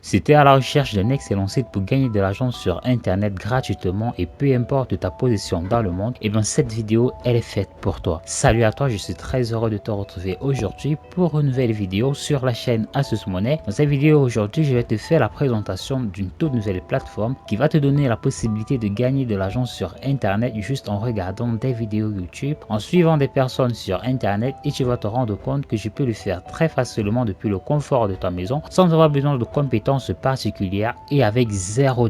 Si tu es à la recherche d'un excellent site pour gagner de l'argent sur internet gratuitement et peu importe ta position dans le monde, et bien cette vidéo elle est faite pour toi. Salut à toi, je suis très heureux de te retrouver aujourd'hui pour une nouvelle vidéo sur la chaîne Asus Money. Dans cette vidéo aujourd'hui, je vais te faire la présentation d'une toute nouvelle plateforme qui va te donner la possibilité de gagner de l'argent sur internet juste en regardant des vidéos YouTube, en suivant des personnes sur internet, et tu vas te rendre compte que je peux le faire très facilement depuis le confort de ta maison sans avoir besoin de compétences particulière et avec $0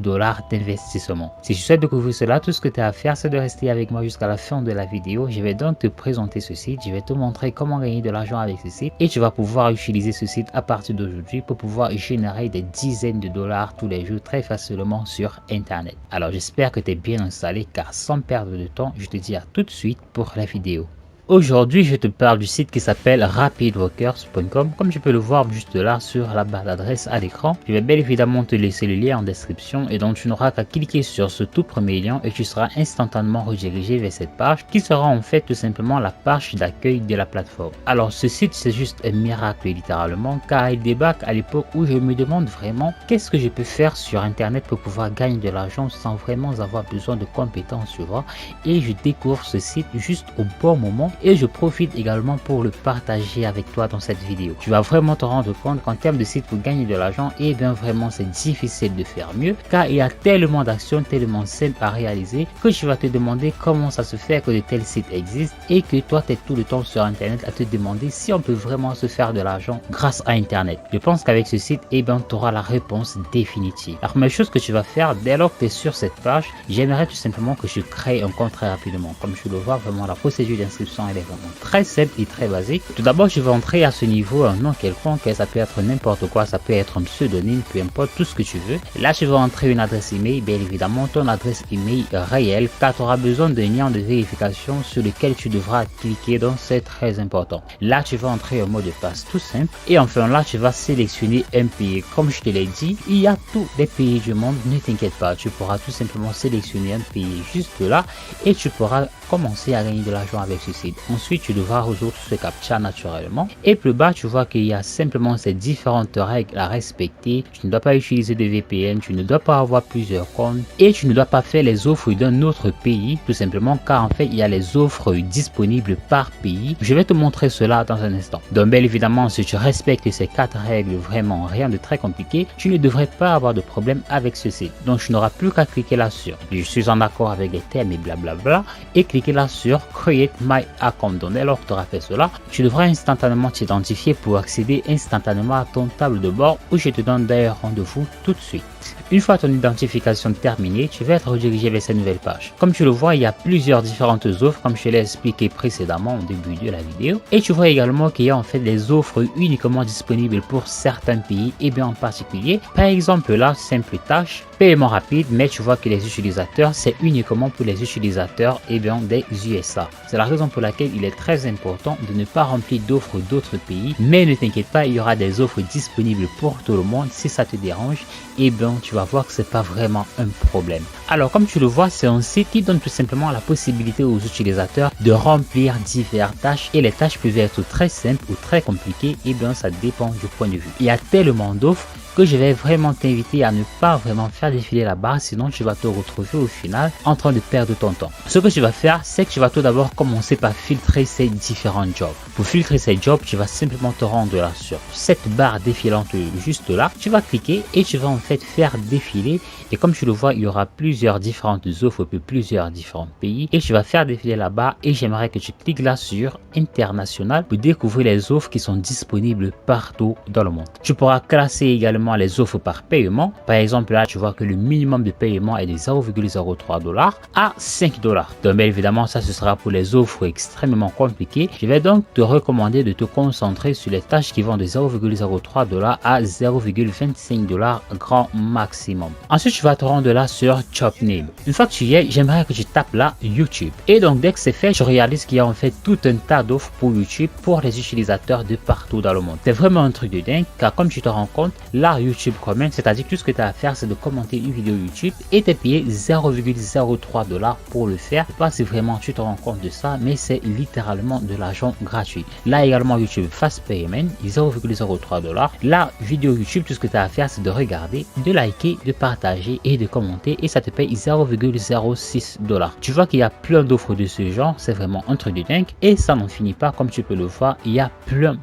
d'investissement. Si tu souhaites découvrir cela, tout ce que tu as à faire, c'est de rester avec moi jusqu'à la fin de la vidéo. Je vais donc te présenter ce site, je vais te montrer comment gagner de l'argent avec ce site et tu vas pouvoir utiliser ce site à partir d'aujourd'hui pour pouvoir générer des dizaines de dollars tous les jours très facilement sur internet. Alors j'espère que tu es bien installé, car sans perdre de temps, je te dis à tout de suite pour la vidéo. Aujourd'hui, je te parle du site qui s'appelle rapidworkers.com. Comme tu peux le voir juste là sur la barre d'adresse à l'écran, je vais bien évidemment te laisser le lien en description et donc tu n'auras qu'à cliquer sur ce tout premier lien et tu seras instantanément redirigé vers cette page qui sera en fait tout simplement la page d'accueil de la plateforme. Alors ce site, c'est juste un miracle littéralement, car il débarque à l'époque où je me demande vraiment qu'est-ce que je peux faire sur internet pour pouvoir gagner de l'argent sans vraiment avoir besoin de compétences, tu vois. Et je découvre ce site juste au bon moment et je profite également pour le partager avec toi dans cette vidéo. Tu vas vraiment te rendre compte qu'en termes de site pour gagner de l'argent, et bien vraiment c'est difficile de faire mieux, car il y a tellement d'actions, tellement simples à réaliser que tu vas te demander comment ça se fait que de tels sites existent et que toi tu es tout le temps sur internet à te demander si on peut vraiment se faire de l'argent grâce à internet. Je pense qu'avec ce site, et bien tu auras la réponse définitive. La première chose que tu vas faire dès lors que tu es sur cette page, j'aimerais tout simplement que je crée un compte très rapidement. Comme tu le vois, vraiment la procédure d'inscription elle est vraiment très simple et très basique. Tout d'abord, je vais entrer à ce niveau un nom quelconque, ça peut être n'importe quoi, ça peut être un pseudonyme, peu importe, tout ce que tu veux. Là, je vais entrer une adresse email, bien évidemment ton adresse email réelle, car tu auras besoin d'un lien de vérification sur lequel tu devras cliquer, donc c'est très important. Là, tu vas entrer un mot de passe tout simple et enfin là, tu vas sélectionner un pays. Comme je te l'ai dit, il y a tous les pays du monde, ne t'inquiète pas, tu pourras tout simplement sélectionner un pays juste là et tu pourras commencer à gagner de l'argent avec ce site. Ensuite, tu devras résoudre ce captcha naturellement. Et plus bas, tu vois qu'il y a simplement ces différentes règles à respecter. Tu ne dois pas utiliser de VPN, tu ne dois pas avoir plusieurs comptes et tu ne dois pas faire les offres d'un autre pays, tout simplement car en fait, il y a les offres disponibles par pays. Je vais te montrer cela dans un instant. Donc, bien évidemment, si tu respectes ces 4 règles, vraiment rien de très compliqué, tu ne devrais pas avoir de problème avec ce site. Donc, tu n'auras plus qu'à cliquer là sur je suis en accord avec les termes et blablabla et cliquer là sur Create My Account. Donc dès lors que tu auras fait cela, tu devras instantanément t'identifier pour accéder instantanément à ton tableau de bord où je te donne d'ailleurs rendez-vous tout de suite. Une fois ton identification terminée, tu vas être redirigé vers cette nouvelle page. Comme tu le vois, il y a plusieurs différentes offres comme je l'ai expliqué précédemment au début de la vidéo. Et tu vois également qu'il y a en fait des offres uniquement disponibles pour certains pays et bien en particulier. Par exemple là, simple tâche, paiement rapide, mais tu vois que les utilisateurs, c'est uniquement pour les utilisateurs et bien des USA. C'est la raison pour laquelle il est très important de ne pas remplir d'offres d'autres pays. Mais ne t'inquiète pas, il y aura des offres disponibles pour tout le monde. Si ça te dérange, et bien tu vas voir que c'est pas vraiment un problème. Alors comme tu le vois, c'est un site qui donne tout simplement la possibilité aux utilisateurs de remplir diverses tâches et les tâches peuvent être très simples ou très compliquées, et bien ça dépend du point de vue. Il y a tellement d'offres que je vais vraiment t'inviter à ne pas vraiment faire défiler la barre, sinon tu vas te retrouver au final en train de perdre ton temps. Ce que tu vas faire, c'est que tu vas tout d'abord commencer par filtrer ces différents jobs. Pour filtrer ces jobs, tu vas simplement te rendre là sur cette barre défilante juste là. Tu vas cliquer et tu vas en fait faire défiler, et comme tu le vois, il y aura plusieurs différentes offres pour plusieurs différents pays et tu vas faire défiler la barre et j'aimerais que tu cliques là sur international pour découvrir les offres qui sont disponibles partout dans le monde. Tu pourras classer également les offres par paiement. Par exemple là, tu vois que le minimum de paiement est de 0,03 $ à 5 $. Donc bien évidemment, ça ce sera pour les offres extrêmement compliquées. Je vais donc te recommander de te concentrer sur les tâches qui vont de 0,03 $ à 0,25 $ grand maximum. Ensuite, tu vas te rendre là sur Job Name. Une fois que tu y es, j'aimerais que tu tapes là YouTube. Et donc dès que c'est fait, je réalise qu'il y a en fait tout un tas d'offres pour YouTube pour les utilisateurs de partout dans le monde. C'est vraiment un truc de dingue, car comme tu te rends compte, là par YouTube Comment, c'est-à-dire que tout ce que tu as à faire, c'est de commenter une vidéo YouTube et t'es payé 0,03 $ pour le faire. Je sais pas si vraiment tu te rends compte de ça, mais c'est littéralement de l'argent gratuit. Là également YouTube Fast Payment, 0,03 $. La vidéo YouTube, tout ce que tu as à faire, c'est de regarder, de liker, de partager et de commenter, et ça te paye 0,06 $. Tu vois qu'il y a plein d'offres de ce genre, c'est vraiment un truc de dingue, et ça n'en finit pas. Comme tu peux le voir, il y a plein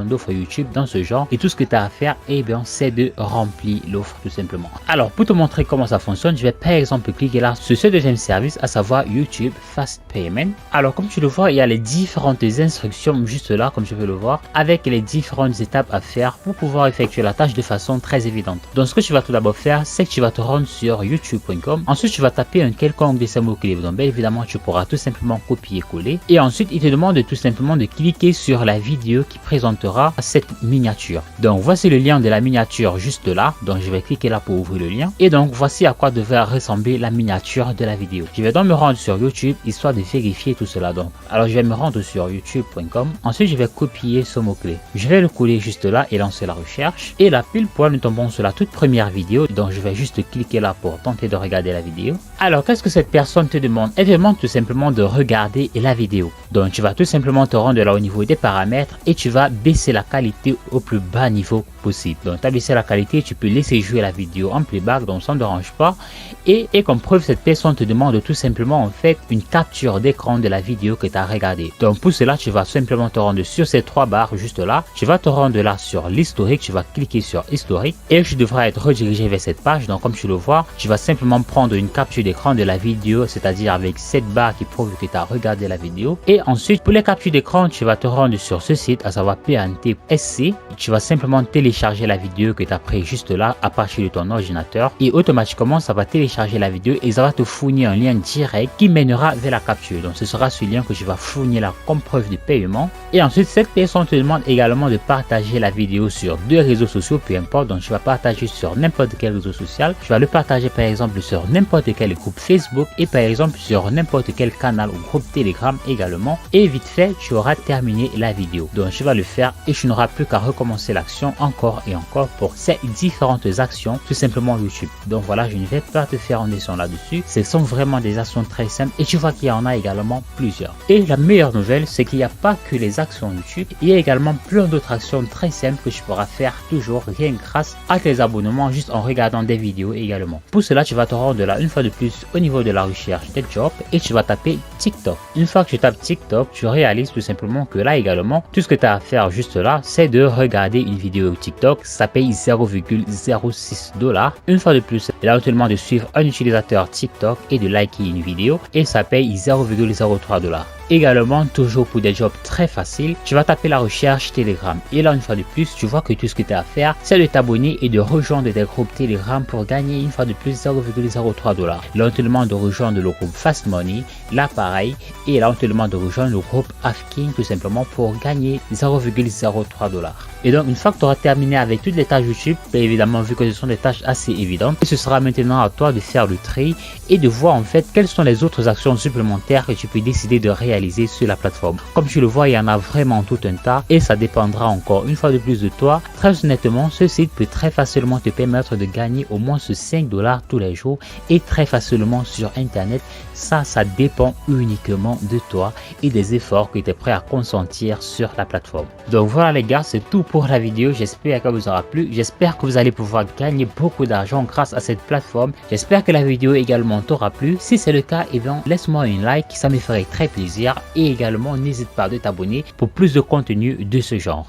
d'offres YouTube dans ce genre, et tout ce que tu as à faire, eh bien, c'est de remplir l'offre tout simplement. Alors pour te montrer comment ça fonctionne, je vais par exemple cliquer là sur ce deuxième service, à savoir YouTube Fast Payment. Alors comme tu le vois, il y a les différentes instructions juste là, comme tu peux le voir, avec les différentes étapes à faire pour pouvoir effectuer la tâche de façon très évidente. Donc ce que tu vas tout d'abord faire, c'est que tu vas te rendre sur youtube.com. Ensuite tu vas taper un quelconque de ces mots-clés. Donc bien évidemment tu pourras tout simplement copier-coller, et ensuite il te demande tout simplement de cliquer sur la vidéo qui présentera cette miniature. Donc voici le lien de la miniature juste là, donc je vais cliquer là pour ouvrir le lien, et donc voici à quoi devrait ressembler la miniature de la vidéo. Je vais donc me rendre sur YouTube histoire de vérifier tout cela. Donc alors je vais me rendre sur youtube.com, ensuite je vais copier ce mot-clé, je vais le coller juste là et lancer la recherche, et là pile poil nous tombons sur la toute première vidéo. Donc je vais juste cliquer là pour tenter de regarder la vidéo. Alors qu'est-ce que cette personne te demande? Elle te demande tout simplement de regarder la vidéo. Donc tu vas tout simplement te rendre là au niveau des paramètres et tu vas baisser la qualité au plus bas niveau possible. Donc tu as baissé la qualité, tu peux laisser jouer la vidéo en playback, donc ça ne dérange pas. Et comme preuve, cette personne te demande tout simplement en fait une capture d'écran de la vidéo que tu as regardée. Donc pour cela, tu vas simplement te rendre sur ces trois barres juste là. Tu vas te rendre là sur l'historique, tu vas cliquer sur historique et tu devras être redirigé vers cette page. Donc comme tu le vois, tu vas simplement prendre une capture d'écran de la vidéo, c'est-à-dire avec cette barre qui prouve que tu as regardé la vidéo. Et ensuite pour les captures d'écran, tu vas te rendre sur ce site, à savoir PNT-SC. Tu vas simplement télécharger la vidéo que tu as pris juste là à partir de ton ordinateur, et automatiquement ça va télécharger la vidéo et ça va te fournir un lien direct qui mènera vers la capture. Donc ce sera ce lien que tu vas fournir là comme preuve de paiement. Et ensuite cette personne te demande également de partager la vidéo sur deux réseaux sociaux, peu importe. Donc tu vas partager sur n'importe quel réseau social. Tu vas le partager par exemple sur n'importe quel groupe Facebook, et par exemple sur n'importe quel canal ou groupe Telegram également, et vite fait tu auras terminé la vidéo. Donc tu vas le faire et tu n'auras plus qu'à recommencer l'action encore et encore pour ces différentes actions tout simplement YouTube. Donc voilà, je ne vais pas te faire un dessin là-dessus, ce sont vraiment des actions très simples et tu vois qu'il y en a également plusieurs. Et la meilleure nouvelle, c'est qu'il n'y a pas que les actions YouTube, il y a également plein d'autres actions très simples que tu pourras faire toujours rien grâce à tes abonnements, juste en regardant des vidéos également. Pour cela, tu vas te rendre là une fois de plus au niveau de la recherche des jobs et tu vas taper TikTok. Une fois que tu tapes TikTok, tu réalises tout simplement que là également, tout ce que tu as à faire juste là, c'est de regarder une vidéo TikTok. Ça paye 0,06 $. Une fois de plus, là on te demande de suivre un utilisateur TikTok et de liker une vidéo, et ça paye 0,03 $. Également, toujours pour des jobs très faciles, tu vas taper la recherche Telegram, et là une fois de plus tu vois que tout ce que tu as à faire, c'est de t'abonner et de rejoindre des groupes Telegram pour gagner une fois de plus 0,03 $. Là on te demande de rejoindre le groupe Fast Money, là pareil, et là on te demande de rejoindre le groupe Afkin tout simplement pour gagner 0,03 $. Et donc une fois que tu auras terminé avec toutes les tâches YouTube, bien évidemment vu que ce sont des tâches assez évidentes, ce sera maintenant à toi de faire le tri et de voir en fait quelles sont les autres actions supplémentaires que tu peux décider de réaliser sur la plateforme. Comme tu le vois, il y en a vraiment tout un tas et ça dépendra encore une fois de plus de toi. Très honnêtement, ce site peut très facilement te permettre de gagner au moins ce 5 $ tous les jours et très facilement sur internet. Ça dépend uniquement de toi et des efforts que tu es prêt à consentir sur la plateforme. Donc voilà les gars, c'est tout pour la vidéo. J'espère qu'elle vous aura plu. J'espère que vous allez pouvoir gagner beaucoup d'argent grâce à cette plateforme. J'espère que la vidéo également t'aura plu. Si c'est le cas, eh bien laisse-moi un like, ça me ferait très plaisir. Et également n'hésite pas de t'abonner pour plus de contenu de ce genre.